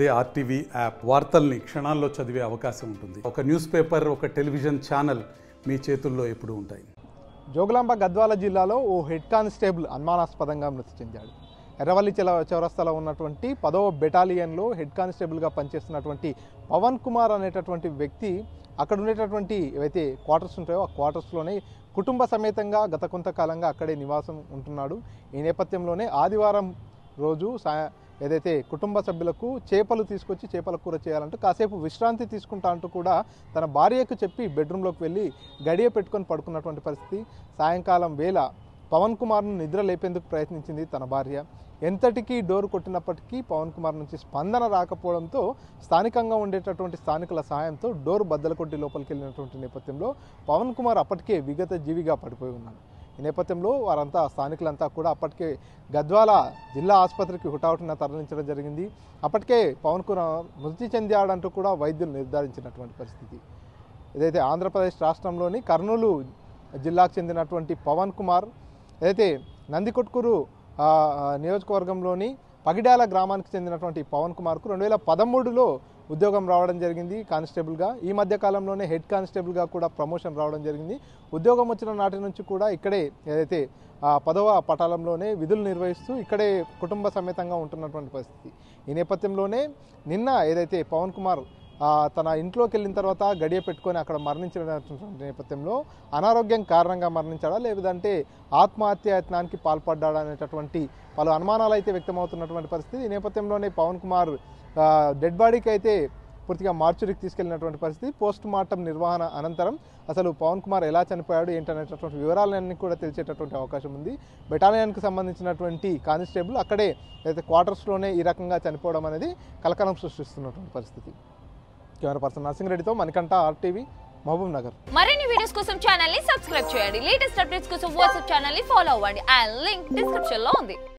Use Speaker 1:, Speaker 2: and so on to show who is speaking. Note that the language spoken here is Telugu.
Speaker 1: అదే ఆర్టీవీ యాప్ వార్తల్ని క్షణాల్లో చదివే అవకాశం ఉంటుంది. ఒక న్యూస్ పేపర్, ఒక టెలివిజన్ ఛానల్ మీ చేతుల్లో ఎప్పుడూ ఉంటాయి.
Speaker 2: జోగులాంబ గద్వాల జిల్లాలో ఓ హెడ్ కానిస్టేబుల్ అనుమానాస్పదంగా మృతి చెందాడు. ఎర్రవల్లి చౌరస్తాలో ఉన్నటువంటి 10వ బెటాలియన్లో హెడ్ కానిస్టేబుల్గా పనిచేస్తున్నటువంటి పవన్ కుమార్ అనేటటువంటి వ్యక్తి అక్కడ ఉండేటటువంటి ఏవైతే క్వార్టర్స్ ఉంటాయో ఆ క్వార్టర్స్లోనే కుటుంబ సమేతంగా గత కొంతకాలంగా అక్కడే నివాసం ఉంటున్నాడు. ఈ నేపథ్యంలోనే ఆదివారం రోజు ఏదైతే కుటుంబ సభ్యులకు చేపలు తీసుకొచ్చి చేపల కూర చేయాలంటూ కాసేపు విశ్రాంతి తీసుకుంటా అంటూ కూడా తన భార్యకు చెప్పి బెడ్రూమ్లోకి వెళ్ళి గడియ పెట్టుకొని పడుకున్నటువంటి పరిస్థితి. సాయంకాలం వేళ పవన్ కుమార్ను నిద్ర లేపేందుకు ప్రయత్నించింది తన భార్య. ఎంతటికీ డోరు కొట్టినప్పటికీ పవన్ కుమార్ నుంచి స్పందన రాకపోవడంతో స్థానికంగా ఉండేటటువంటి స్థానికుల సహాయంతో డోరు బద్దలు కొట్టి లోపలికి వెళ్ళినటువంటి నేపథ్యంలో పవన్ కుమార్ అప్పటికే విగత జీవిగా పడిపోయి ఉన్నాడు. ఈ నేపథ్యంలో వారంతా స్థానికులంతా కూడా అప్పటికే గద్వాల జిల్లా ఆసుపత్రికి హుటాహుటిన తరలించడం జరిగింది. అప్పటికే పవన్ కుమార్ మృతి చెందాడంటూ కూడా వైద్యులు నిర్ధారించినటువంటి పరిస్థితి. ఏదైతే ఆంధ్రప్రదేశ్ రాష్ట్రంలోని కర్నూలు జిల్లాకు చెందినటువంటి పవన్ కుమార్ ఏదైతే నందికొట్కూరు నియోజకవర్గంలోని పగిడ్యాల గ్రామానికి చెందినటువంటి పవన్ కుమార్కు 2013లో ఉద్యోగం రావడం జరిగింది కానిస్టేబుల్గా. ఈ మధ్య కాలంలోనే హెడ్ కానిస్టేబుల్గా కూడా ప్రమోషన్ రావడం జరిగింది. ఉద్యోగం వచ్చిన నాటి నుంచి కూడా ఇక్కడే ఏదైతే 10వ పటాలంలోనే విధులు నిర్వహిస్తూ ఇక్కడే కుటుంబ సమేతంగా ఉంటున్నటువంటి పరిస్థితి. ఈ నేపథ్యంలోనే నిన్న ఏదైతే పవన్ కుమార్ తన ఇంట్లోకి వెళ్ళిన తర్వాత గడియ పెట్టుకొని అక్కడ మరణించినటువంటి నేపథ్యంలో అనారోగ్యం కారణంగా మరణించాడా లేదంటే ఆత్మహత్యాయత్నానికి పాల్పడ్డా అనేటటువంటి పలు అనుమానాలు అయితే వ్యక్తమవుతున్నటువంటి పరిస్థితి. ఈ నేపథ్యంలోనే పవన్ కుమార్ డెడ్ బాడీకి అయితే పూర్తిగా మార్చురికి తీసుకెళ్లినటువంటి పరిస్థితి. పోస్ట్ మార్టం నిర్వహణ అనంతరం అసలు పవన్ కుమార్ ఎలా చనిపోయాడు ఏంటనేటటువంటి వివరాలన్నీ కూడా తెలిసేటటువంటి అవకాశం ఉంది. బెటాలియన్కి సంబంధించినటువంటి కానిస్టేబుల్ అక్కడే అయితే క్వార్టర్స్లోనే ఈ రకంగా చనిపోవడం అనేది కలకలం సృష్టిస్తున్నటువంటి పరిస్థితి. కెమెరా పర్సన్ నర్సింగ్ రెడ్డితో మణికంఠ, ఆర్టీవీ, మహబూబ్ నగర్.
Speaker 3: మరిన్ని వీడియోస్ కోసం ఛానల్ ని సబ్స్క్రైబ్ చేయండి. లేటెస్ట్ అప్డేట్స్ కోసం వాట్సాప్ ఛానల్ ని ఫాలో అవ్వండి. ఆ లింక్ డిస్క్రిప్షన్ లో ఉంది.